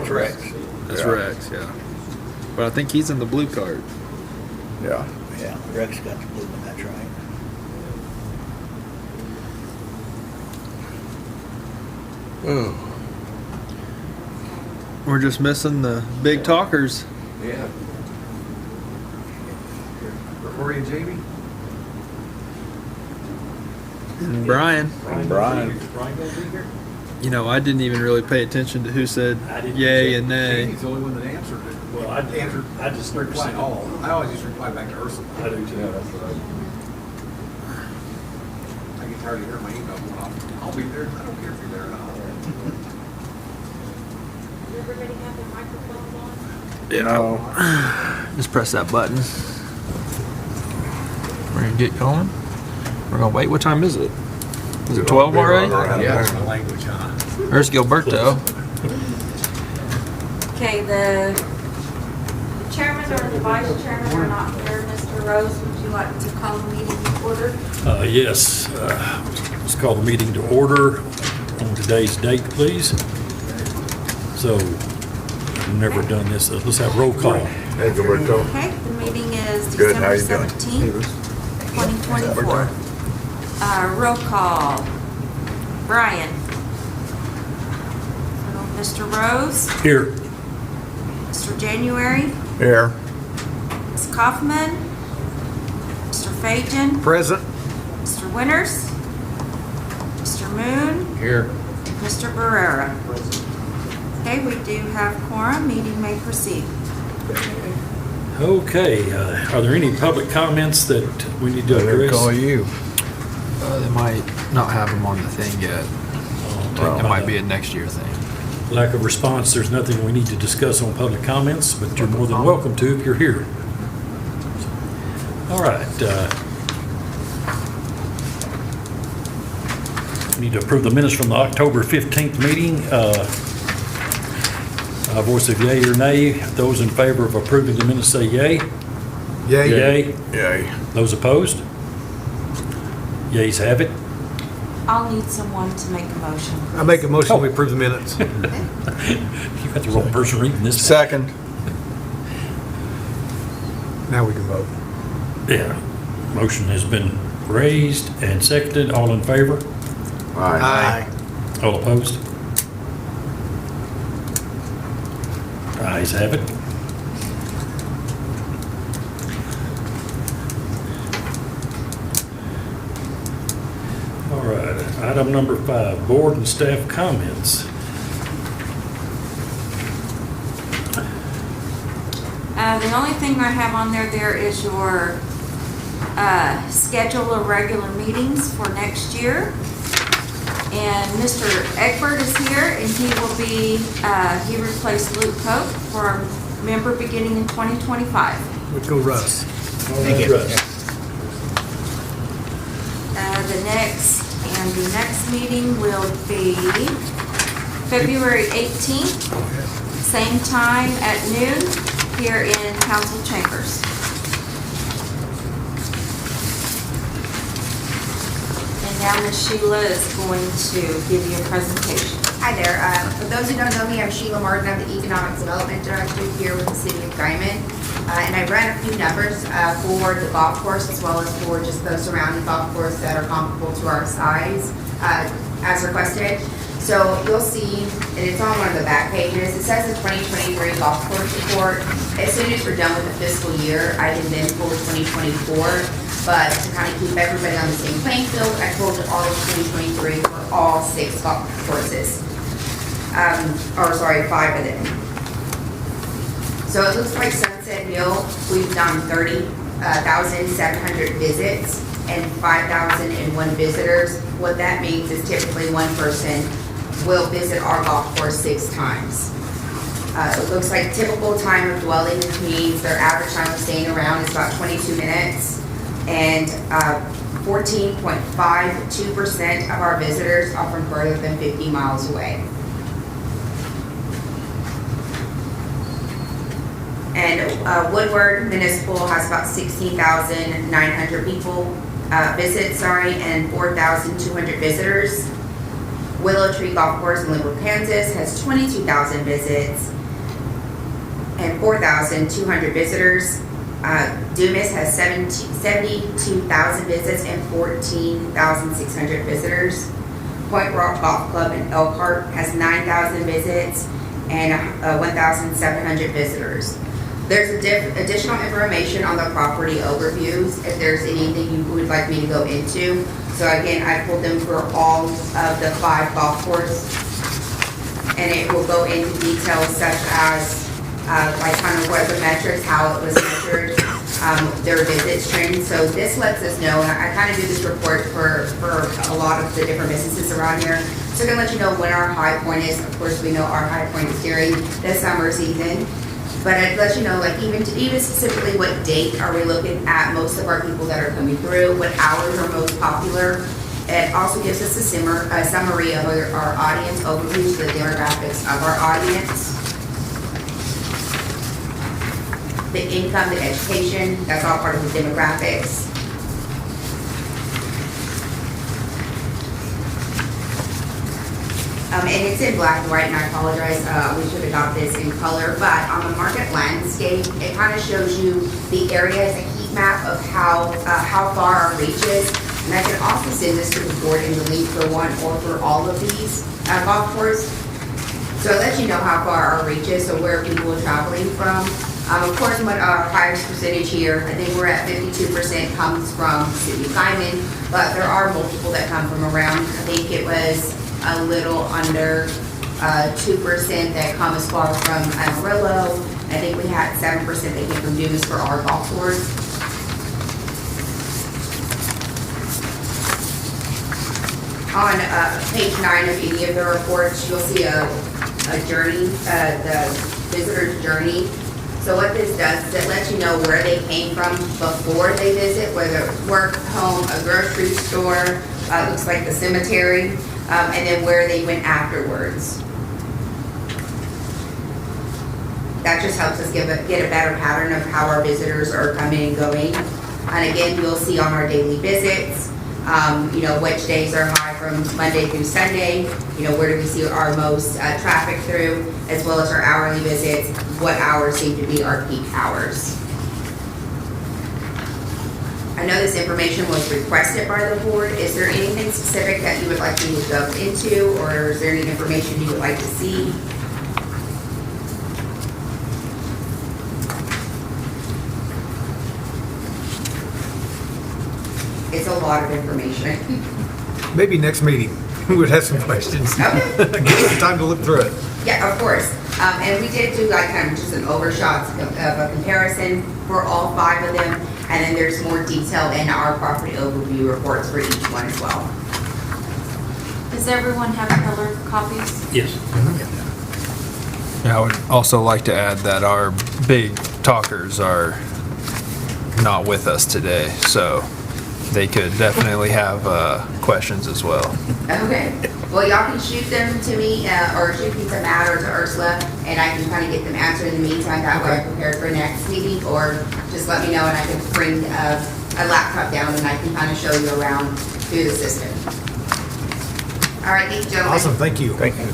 That's Rex. That's Yeah. Rex, yeah. But I think he's in the blue card. Yeah. Yeah, Rex got the blue one, that's right. Oh. We're just missing the big talkers. Yeah. Rory and Jamie? And Brian. Brian. Is Brian gonna be here? You know, I didn't even really pay attention to who said I didn't yay check. and nay. Jamie's the only one that answered it. Well, I answered. I just Reply sent all. I always just reply back to Ursula. I do too. I get tired of hearing my email going off. I'll be there. I don't care if you're there or not. Does everybody have their microphones on? No. Just press that button. We're gonna get going. We're gonna wait. What time is it? Is it 12 already? Yeah, that's my language, huh? There's Gilberto. Okay, the chairman or the vice chairman are not here. Mr. Rose, would you like to call the meeting to order? Yes, let's call the meeting to order on today's date, please. So, I've never done this, so let's have roll call. Hey, Gilberto. Okay, the meeting is Good, how December you doing? 17th, 2024. Roll call. Brian. Mr. Rose. Here. Mr. January. Here. Ms. Kaufman. Mr. Fajan. Present. Mr. Winters. Mr. Moon. Here. Mr. Barrera. Okay, we do have quorum. Meeting may proceed. Okay, are there any public comments that we need to address? Call you. They might not have them on the thing yet. Well, It might be a next year thing. Lack of response, there's nothing we need to discuss on public comments, but you're more than welcome to if you're here. All right. We need to approve the minutes from the October 15th meeting. A voice of yea or nay. Those in favor of approving the minutes say yea. Yea. Yay. Those opposed? Yeas have it. I'll need someone to make a motion. I make a motion we approve the minutes. You got the wrong person reading this. Second. Now we can vote. Yeah. Motion has been raised and seconded. All in favor? Aye. All opposed? Ayes have it. All right, item number 5, board and staff comments. The only thing I have on there is your schedule of regular meetings for next year. And Mr. Egbert is here, and he will be, he replaced Luke Cope for a member beginning in 2025. Let's go Russ. Thank you. The next meeting will be February 18th, same time at noon, here in council chambers. And now Ms. Sheila is going to give you a presentation. Hi there. For those who don't know me, I'm Sheila Martin. I'm the Economic Development Director here with the City of Diamond. And I ran a few numbers for the golf course as well as for just the surrounding golf course that are comparable to our size as requested. So you'll see, and it's on one of the back pages, it says the 2023 golf course report. As soon as we're done with the fiscal year, I can then pull 2024. But to kind of keep everybody on the same playing field, I pulled all of 2023 for all 6 golf courses. 5 of them. So it looks like Sunset Hill, we've done 30,700 visits and 5,001 visitors. What that means is typically one person will visit our golf course 6 times. It looks like typical time of dwelling means their average time of staying around is about 22 minutes. And 14.52% of our visitors are from further than 50 miles away. And Woodward Municipal has about 16,900 people, and 4,200 visitors. Willow Tree Golf Course in Linwood, Kansas has 22,000 visits and 4,200 visitors. Dumas has 72,000 visits and 14,600 visitors. Point Rock Golf Club in Elkhart has 9,000 visits and 1,700 visitors. There's additional information on the property overviews if there's anything you would like me to go into. So again, I pulled them for all of the 5 golf courses, and it will go into details such as like kind of what the metrics, how it was measured, their visits trend. So this lets us know, and I kind of do this report for a lot of the different businesses around here. So I'm gonna let you know when our high point is. Of course, we know our high point is during the summer season. But I'd let you know, like even specifically what date are we looking at most of our people that are coming through, what hours are most popular. It also gives us a summary of our audience overview, the demographics of our audience. The income, the education, that's all part of the demographics. And it's in black and white, and I apologize, we should have got this in color, but on the market landscape, it kind of shows you the area as a heat map of how far our reach is. And I can also send this to the board in the link for one or for all of these golf courses. So it lets you know how far our reach is, so where people are traveling from. Of course, what our highest percentage here, I think we're at 52% comes from the city of Guyman, but there are multiple that come from around. I think it was a little under 2% that come as far from Amarillo. I think we had 7% that came from Dumas for our golf course. On page 9 of any of the reports, you'll see a journey, the visitor's journey. So what this does is it lets you know where they came from before they visit, whether it's work, home, a grocery store, looks like the cemetery, and then where they went afterwards. That just helps us get a better pattern of how our visitors are coming and going. And again, you'll see on our daily visits, which days are high from Monday through Sunday, where do we see our most traffic through, as well as our hourly visits, what hours seem to be our peak hours. I know this information was requested by the board. Is there anything specific that you would like me to go into, or is there any information you would like to see? It's a lot of information. Maybe next meeting, we would have some questions. Okay. Give us some time to look through it. Yeah, of course. And we did do like kind of just an overshot of a comparison for all 5 of them. And then there's more detail in our property overview reports for each one as well. Does everyone have color copies? Yes. Yeah, I would also like to add that our big talkers are not with us today, so they could definitely have questions as well. Okay. Well, y'all can shoot them to me, or shoot me to Matt or to Ursula, and I can kind of get them answered in the meantime. That way I'm prepared for next meeting, or just let me know and I can bring a laptop down and I can kind of show you around through the system. All right, thank you, gentlemen. Awesome, thank you. Thank you.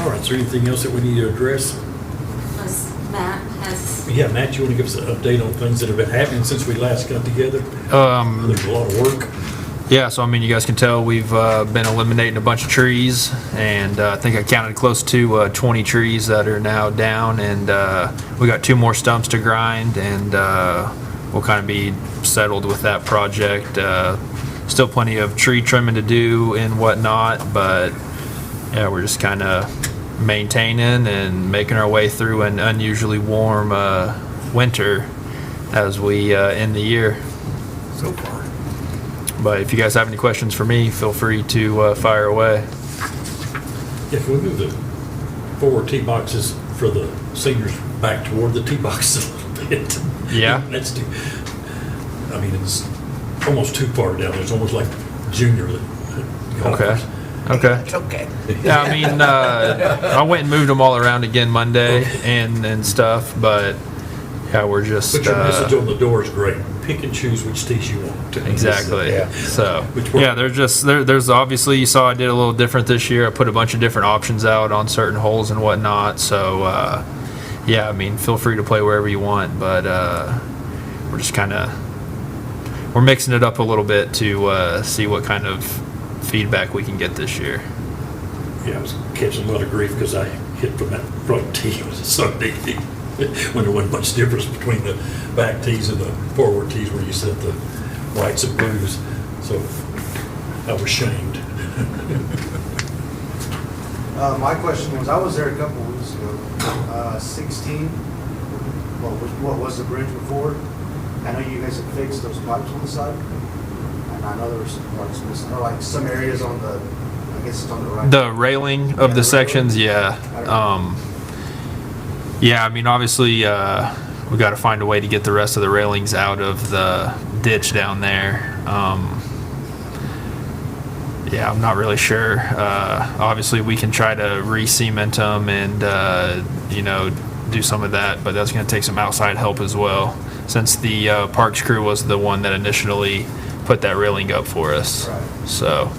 All right, is there anything else that we need to address? Unless Matt has, Yeah, Matt, you want to give us an update on things that have been happening since we last got together? There's a lot of work. Yeah, so I mean, you guys can tell we've been eliminating a bunch of trees, and I think I counted close to 20 trees that are now down, and we got 2 more stumps to grind, and we'll kind of be settled with that project. Still plenty of tree trimming to do and whatnot, but yeah, we're just kind of maintaining and making our way through an unusually warm winter as we end the year. So far. But if you guys have any questions for me, feel free to fire away. Yeah, can we move the 4 tee boxes for the seniors back toward the tee boxes a little bit? Yeah. That's too, I mean, it's almost too far down. It's almost like junior Okay. Okay. It's okay. Yeah, I mean, I went and moved them all around again Monday and stuff, but yeah, we're just But your message on the door is great. Pick and choose which tees you want. exactly. Yeah. So Which one? yeah, there's obviously you saw I did a little different this year. I put a bunch of different options out on certain holes and whatnot. So yeah, I mean, feel free to play wherever you want, but we're just we're mixing it up a little bit to see what kind of feedback we can get this year. Yeah, I was catching a lot of grief because I hit from that front tee. It was a Sunday tee. When there wasn't much difference between the back tees and the forward tees where you set the whites and blues. So I was shamed. My question was, I was there a couple weeks ago, 16, what was the bridge before? I know you guys had fixed those pipes on the side, and I know there were some parts missing, or like some areas on the, I guess it's on the right. The railing of the sections, yeah. Yeah, I mean, obviously, we got to find a way to get the rest of the railings out of the ditch down there. Yeah, I'm not really sure. Obviously, we can try to re-cement them and, you know, do some of that, but that's going to take some outside help as well, since the parks crew was the one that initially put that railing up for us. Right. So,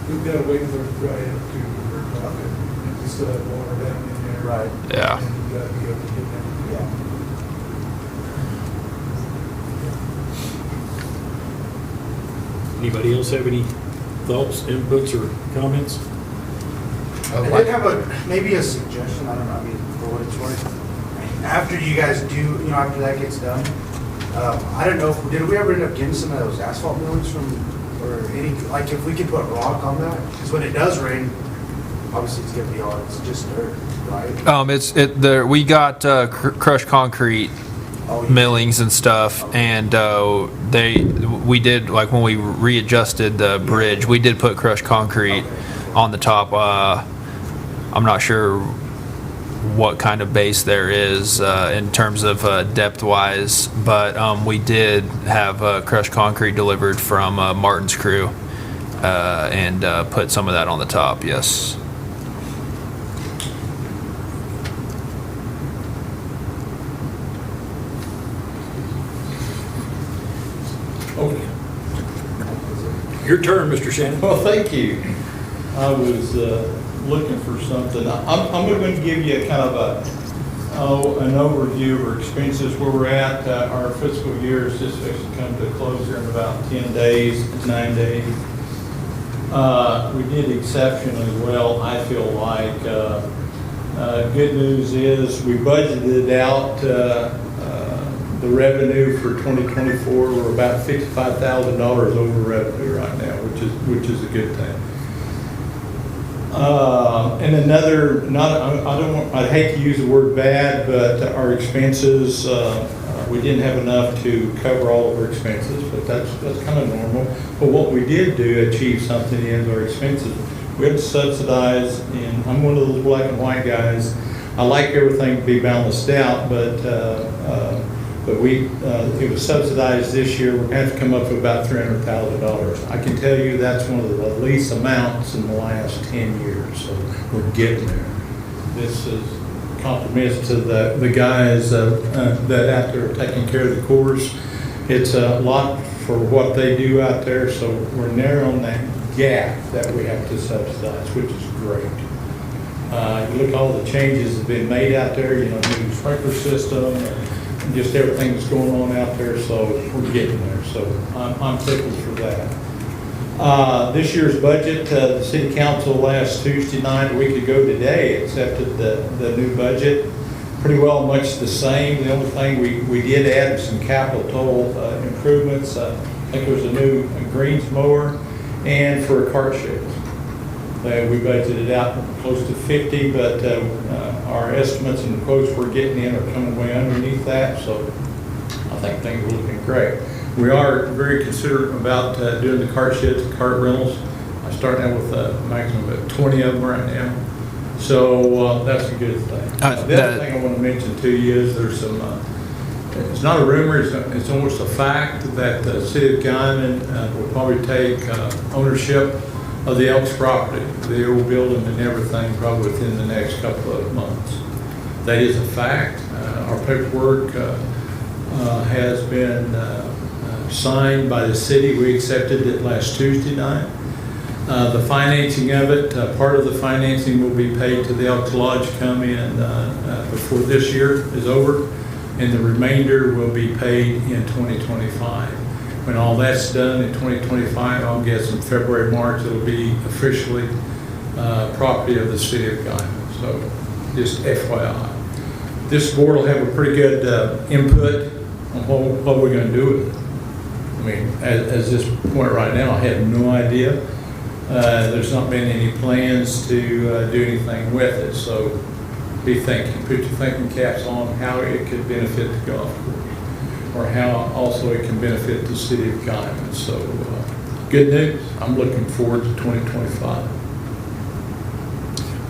We've got to wait for it to dry up too. We still have water down in there. Right. yeah. And you got to be able to get down. Yeah. Anybody else have any thoughts, inputs, or comments? I did have maybe a suggestion, I don't know, I mean, for what it's worth. After you guys do, you know, after that gets done, I don't know, did we ever end up getting some of those asphalt millings from, or any, like if we could put rock on that? Because when it does rain, obviously it's gonna be all, it's just dirt, right? We got crushed concrete Oh, yeah. millings and stuff, and we did, like when we readjusted the bridge, we did put crushed concrete on the top. I'm not sure what kind of base there is in terms of depth wise, but we did have crushed concrete delivered from Martin's crew and put some of that on the top. Yes. Okay. Your turn, Mr. Shannon. Well, thank you. I was looking for something. I'm going to give you a kind of an overview of our expenses, where we're at. Our fiscal year is just fixing to come to a close here in about 9 days. We did exceptionally well, I feel like. Good news is we budgeted out the revenue for 2024. We're about $55,000 over revenue right now, which is a good thing. And another, I'd hate to use the word bad, but our expenses, we didn't have enough to cover all of our expenses, but that's kind of normal. But what we did do, achieve something in our expenses. We had to subsidize, and I'm one of those black and white guys. I like everything to be balanced out, but it was subsidized this year. We're going to have to come up with about $300,000. I can tell you that's one of the least amounts in the last 10 years, so we're getting there. This is compliments to the guys that out there taking care of the course. It's a lot for what they do out there, so we're narrowing that gap that we have to subsidize, which is great. You look at all the changes that have been made out there, you know, new sprinkler system, and just everything that's going on out there, so we're getting there. So I'm tickled for that. This year's budget, the city council last Tuesday night, a week ago today, accepted the new budget. Pretty well much the same. The only thing we did add some capital improvements. I think there was a new greens mower and for a cart shed. We budgeted out close to 50, but our estimates and the quotes we're getting in are coming way underneath that, so I think things are looking great. We are very considerate about doing the cart sheds and cart rentals. I start out with a maximum of 20 of them right now, so that's a good thing. The other thing I want to mention to you is there's some it's not a rumor, it's almost a fact that the city of Guymon will probably take ownership of the Elks property, the old building and everything, probably within the next couple of months. That is a fact. Our paperwork has been signed by the city. We accepted it last Tuesday night. The financing of it, part of the financing will be paid to the Elks Lodge come in before this year is over, and the remainder will be paid in 2025. When all that's done in 2025, I'll guess in February, March, it'll be officially property of the city of Guymon. So just FYI. This board will have a pretty good input on what we're going to do with it. I mean, as this point right now, I have no idea. There's not been any plans to do anything with it, so be thinking, put your thinking caps on how it could benefit the golf course, or how also it can benefit the city of Guymon. So good news. I'm looking forward to 2025.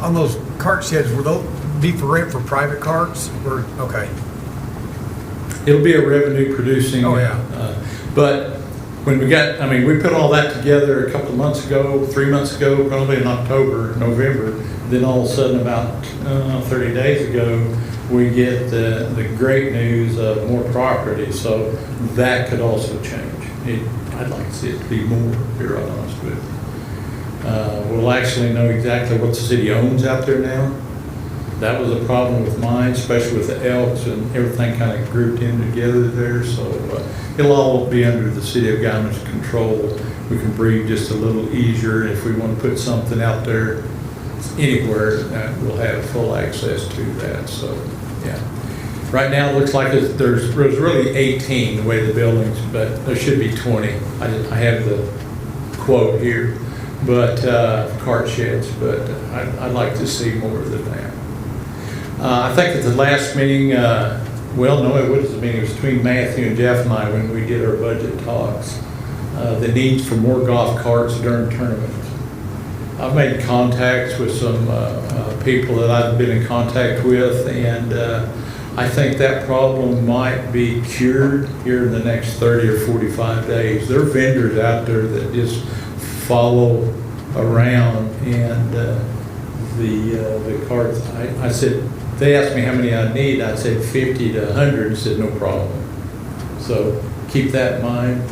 On those cart sheds, will those be for rent for private carts or, okay? It'll be a revenue producing. Oh, yeah. But when we put all that together a couple of months ago, 3 months ago, probably in October, November, then all of a sudden about 30 days ago, we get the great news of more property. So that could also change. I'd like to see it be more, to be right honest with you. We'll actually know exactly what the city owns out there now. That was a problem with mine, especially with the Elks and everything kind of grouped in together there. So it'll all be under the city of Guymon's control. We can breathe just a little easier. If we want to put something out there anywhere, we'll have full access to that. So, yeah. Right now, it looks like there's really 18 the way the buildings, but there should be 20. I have the quote here, but cart sheds, but I'd like to see more than that. I think at the last meeting, well, no, it was the meeting. It was between Matthew and Jeff and I when we did our budget talks. The need for more golf carts during tournaments. I've made contacts with some people that I've been in contact with, and I think that problem might be cured here in the next 30 or 45 days. There are vendors out there that just follow around and the carts. I said, they asked me how many I need. I said 50 to 100. and said no problem. So keep that in mind.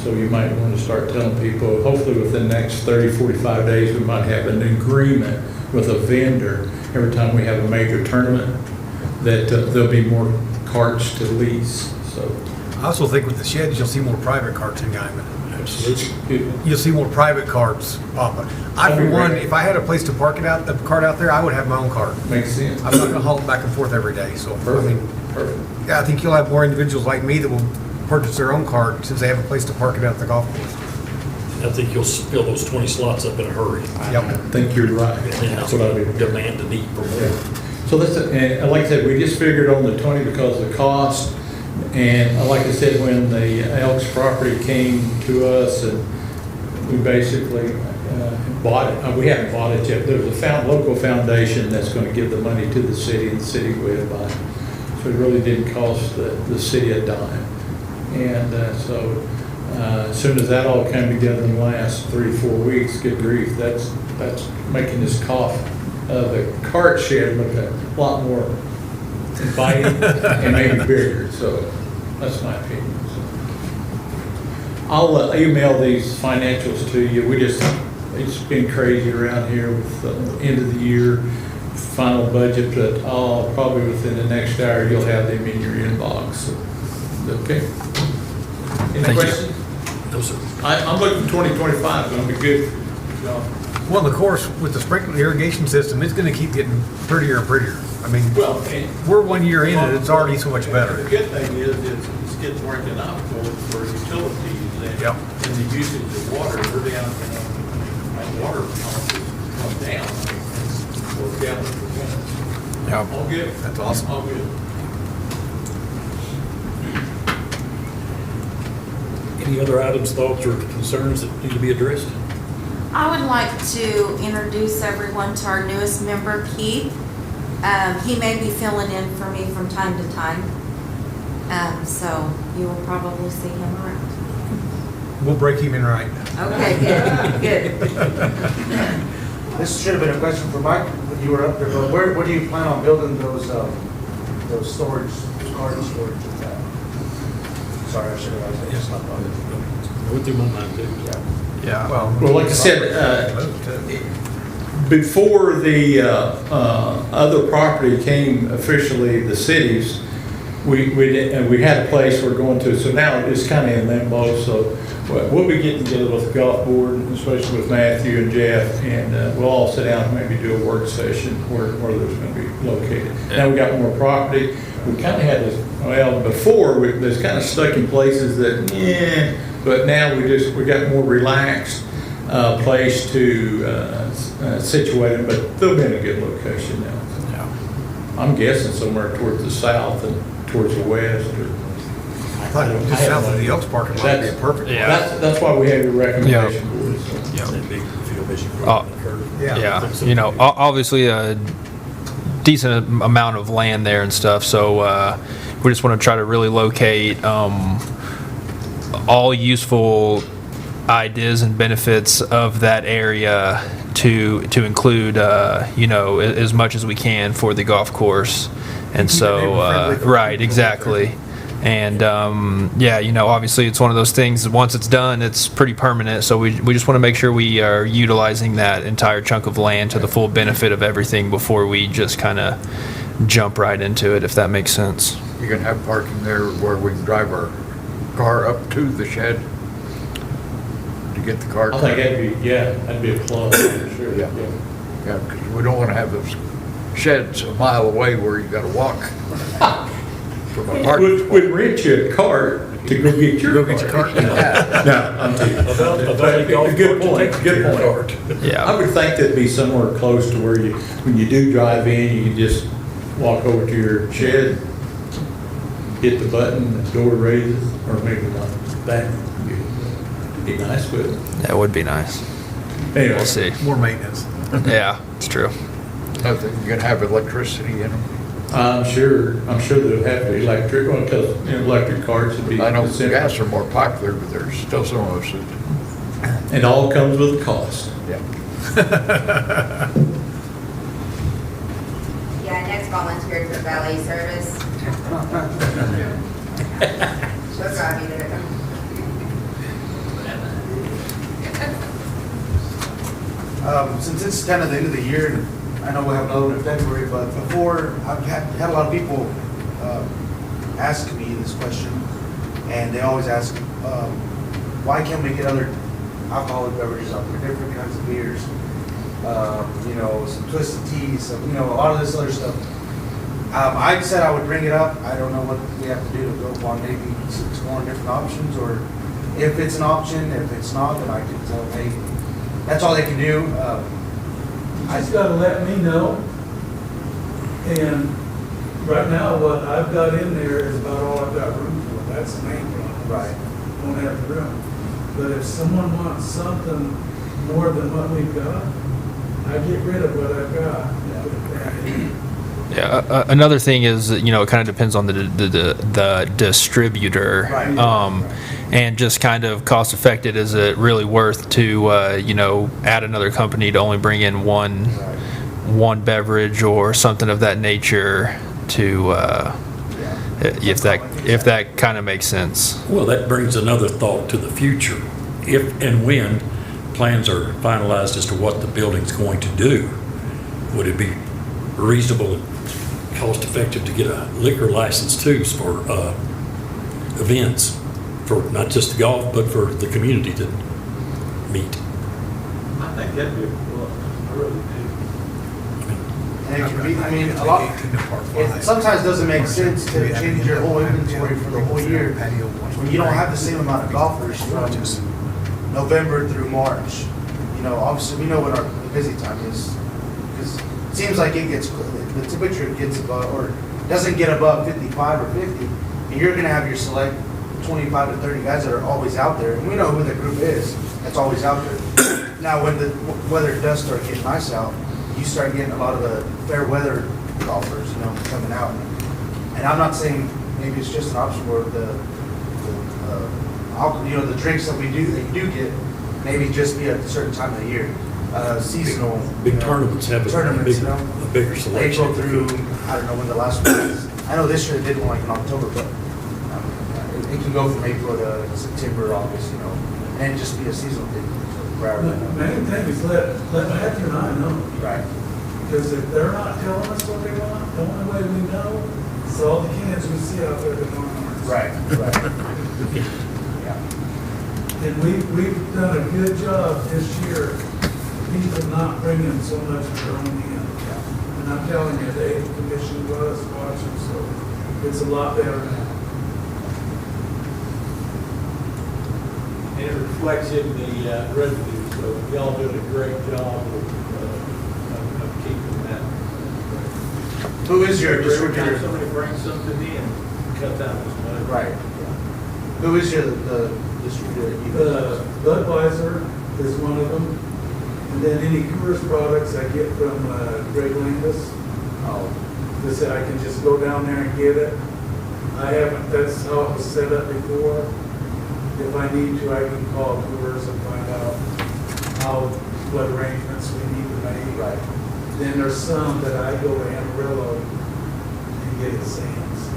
So you might want to start telling people, hopefully within the next 30, 45 days, we might have an agreement with a vendor every time we have a major tournament that there'll be more carts to lease. So I also think with the sheds, you'll see more private carts in Guymon. absolutely. You'll see more private carts popping. I, for one, if I had a place to park the cart out there, I would have my own cart. Makes sense. I'm not gonna haul it back and forth every day, so, Perfect. I mean, Perfect. yeah, I think you'll have more individuals like me that will purchase their own cart since they have a place to park it at the golf course. I think you'll fill those 20 slots up in a hurry. Yep. I think you're right. And That's what I've been demand to need for more. So let's, and like I said, we just figured on the 20 because of the cost. And like I said, when the Elks property came to us and we basically bought it, we haven't bought it yet. There's a local foundation that's going to give the money to the city, and the city will buy it. So it really didn't cost the city a dime. And so as soon as that all came together in the last 3-4 weeks, good grief, that's making this the cart shed look a lot more inviting and maybe bigger. So that's my opinion. So I'll email these financials to you. It's been crazy around here with the end of the year, final budget, but probably within the next hour you'll have them in your inbox. So, okay. Any Thank you. questions? No, sir. I'm looking 2025, it's going to be good. Well, of course, with the sprinkler irrigation system, it's gonna keep getting prettier and prettier. I mean, Well, we're 1 year in and it's already so much The better. good thing is it's getting more economical for utilities and Yep. and the usage of water. We're down, my water pump has come down, or gallons per minute. Yeah. All good. That's awesome. All good. Any other items, thoughts, or concerns that need to be addressed? I would like to introduce everyone to our newest member, Keith. He may be filling in for me from time to time. So you will probably see him around. We'll break even right. Okay, good, good. This should have been a question for Mike when you were up there, but where do you plan on building those storage, carton storage with that? Sorry, I should have, I just not thought of Went through my mind too. it. Yeah. Well, like I said, before the other property came officially the city's, we had a place we're going to, so now it's kind of in limbo, so we'll be getting together with the golf board, especially with Matthew and Jeff, and we'll all sit down and maybe do a work session where there's going to be located. Now we got more property. We kind of had this, well, before, there's kind of stuck in places that, yeah, but now we got more relaxed place to situate them, but they'll be in a good location now. I'm guessing somewhere towards the south and towards the west. I thought just south of the Elks parking lot would be perfect. Yeah. That's why we have your recommendation. That big field as you go Oh. up the curve. Yeah, you know, obviously a decent amount of land there and stuff, so we just want to try to really locate all useful ideas and benefits of that area to include, you know, as much as we can for the golf course. And Keep it so, neighbor-friendly for right, people. exactly. And yeah, you know, obviously it's one of those things, once it's done, it's pretty permanent. So we just want to make sure we are utilizing that entire chunk of land to the full benefit of everything before we just kind of jump right into it, if that makes sense. You can have parking there where we can drive our car up to the shed to get the car. I think that'd be a plus, for sure. Yeah. Yeah, because we don't want to have those sheds a mile away where you gotta walk from a parking. We'd rent you a cart to go get your cart. No, I'm teasing. About golf Good cart to point, take good your point. cart. Yeah. I would think that'd be somewhere close to where you, when you do drive in, you can just walk over to your shed, hit the button, the door raises, or maybe not that. Be nice, wouldn't it? That would be nice. Anyway. We'll see. More maintenance. Yeah, it's true. Nothing, you can have electricity in them. I'm sure there'll have to be electric, well, because, you know, electric cars would be. I know simple. gas are more popular, but there's still some of us that, It all comes with a cost. yeah. Yeah, Ned's volunteered for valet service. She'll drive you there. Since it's kind of the end of the year, and I know we'll have another one in February, but before, I've had a lot of people ask me this question, and they always ask, why can't we get other alcoholic beverages out there, different kinds of beers, you know, some twisted teas, some, you know, a lot of this other stuff. I said I would bring it up. I don't know what we have to do to go on maybe exploring different options, or if it's an option, if it's not, then I can tell them, hey, that's all they can do. You just gotta let me know. And right now, what I've got in there is about all I've got room for. That's the main problem. Right. Don't have the room. But if someone wants something more than what we've got, I get rid of what I've got. Yeah, another thing is, that, you know, it kind of depends on the distributor. Right. And just kind of cost effective, is it really worth to, you know, add another company to only bring in one beverage or something of that nature to, if that kind of makes sense. Well, that brings another thought to the future. If and when plans are finalized as to what the building's going to do, would it be reasonable and cost-effective to get a liquor license too for events, for not just the golf, but for the community to meet? I think that'd be a plus. I really do. And it can be, I mean, a lot, it sometimes doesn't make sense to change your whole inventory for the whole year when you don't have the same amount of golfers from November through March. You know, obviously, we know what our busy time is, because it seems like it gets, the temperature gets above, or doesn't get above 55 or 50, and you're gonna have your select 25 to 30 guys that are always out there, and we know who the group is that's always out there. Now, when the weather does start getting nice out, you start getting a lot of the fair weather golfers, you know, coming out. And I'm not saying, maybe it's just an option where alcohol, you know, the drinks that you do get, maybe just be at a certain time of the year, seasonal. Big you know, tournaments have tournaments, you know. a bigger selection. April through, I don't know when the last one is. I know this year they did one like in October, but it can go from April to September, August, you know, and just be a seasonal thing. Rather The than, main thing is let Matthew and I know. right. Because if they're not telling us what they want, the only way we know is all the cans we see out there that aren't ours. Right. Yeah. And we've done a good job this year, people not bringing so much of their own in. And I'm telling you, the commission was watching, so it's a lot better now. And it reflects in the revenue, so y'all doing a great job of keeping that. Who is your Every time distributor? somebody brings something in, cut that was money. Right. Who is the distributor that you use? Budweiser is one of them. And then any Coors products I get from Greg Landis. Oh, They said I can just go down there and get it. I haven't, that's how it was set up before. If I need to, I can call Coors and find out what arrangements we need to make. right. Then there's some that I go to Amarillo and get at Sam's.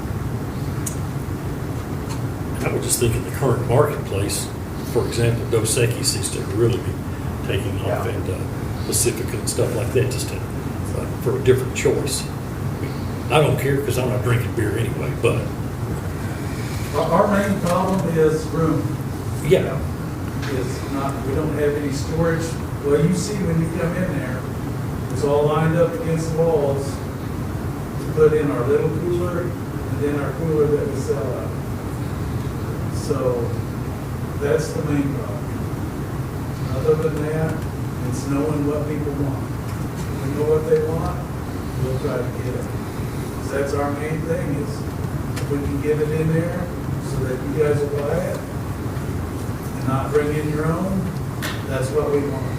I would just think in the current marketplace, for example, Dos Equis seems to really be taking off, Yeah. and Pacifica and stuff like that, just for a different choice. I don't care because I'm not drinking beer anyway, but Our main problem is room. yeah, Is not, we don't have any storage. Well, you see when you come in there, it's all lined up against the walls to put in our little cooler and then our cooler that we sell out. So that's the main problem. Other than that, it's knowing what people want. If we know what they want, we'll try to get it. 'Cause that's our main thing is if we can get it in there so that you guys will buy it and not bring in your own, that's what we want.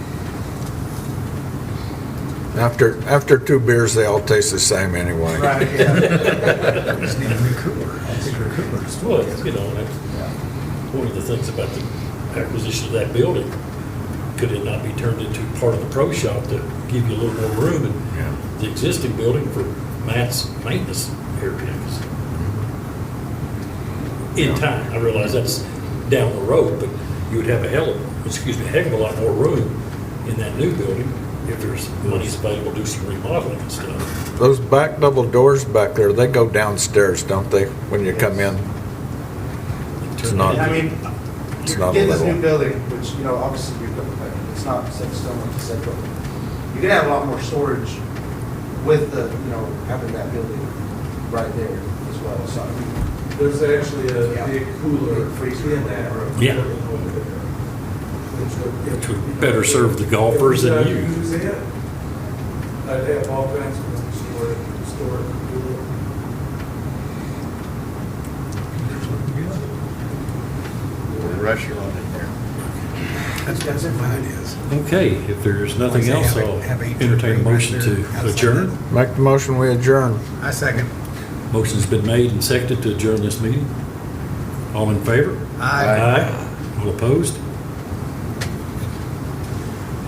After 2 beers, they all taste the same anyway. Right, yeah. Just need a new cooler. Bigger cooler. well, you know, that's one of the things about the acquisition of that building. Could it not be turned into part of the pro shop to give you a little more room in the existing building for Matt's maintenance area? In time, I realize that's down the road, but you would have a heck of a lot more room in that new building if there's money's available to do some remodeling and stuff. Those back double doors back there, they go downstairs, don't they, when you come in? It's not, I mean, it's you're not a getting this little. new building, which, you know, obviously it's not set in stone like you said, but you're gonna have a lot more storage with the, you know, having that building right there as well. So, I mean, There's actually a Yeah. big cooler Big freezer. in that room. Yeah. Over there. Which would better serve the golfers than If we you. tried to use it, I'd have all kinds of room stored. Restaurant in there. That's it, my ideas. Okay, if there's nothing else, I'll entertain a motion to adjourn. Make the motion, we adjourn. I second. Motion's been made and seconded to adjourn this meeting. All in favor? Aye. All opposed?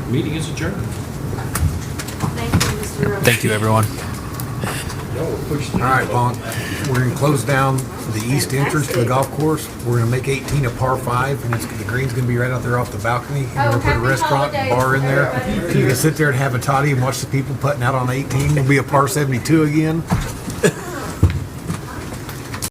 Meeting is adjourned. Thank you, Mr. Rhodes. Thank you, everyone. Y'all were pushed. All right, Vaughn, we're gonna close down the east entrance to the golf course. We're gonna make 18 a par 5, and the green's gonna be right out there off the balcony. And we're gonna put a happy restaurant and bar in there. holidays, So you can sit there and have a toddy and watch the people putting out on 18. It'll be a par 72 again.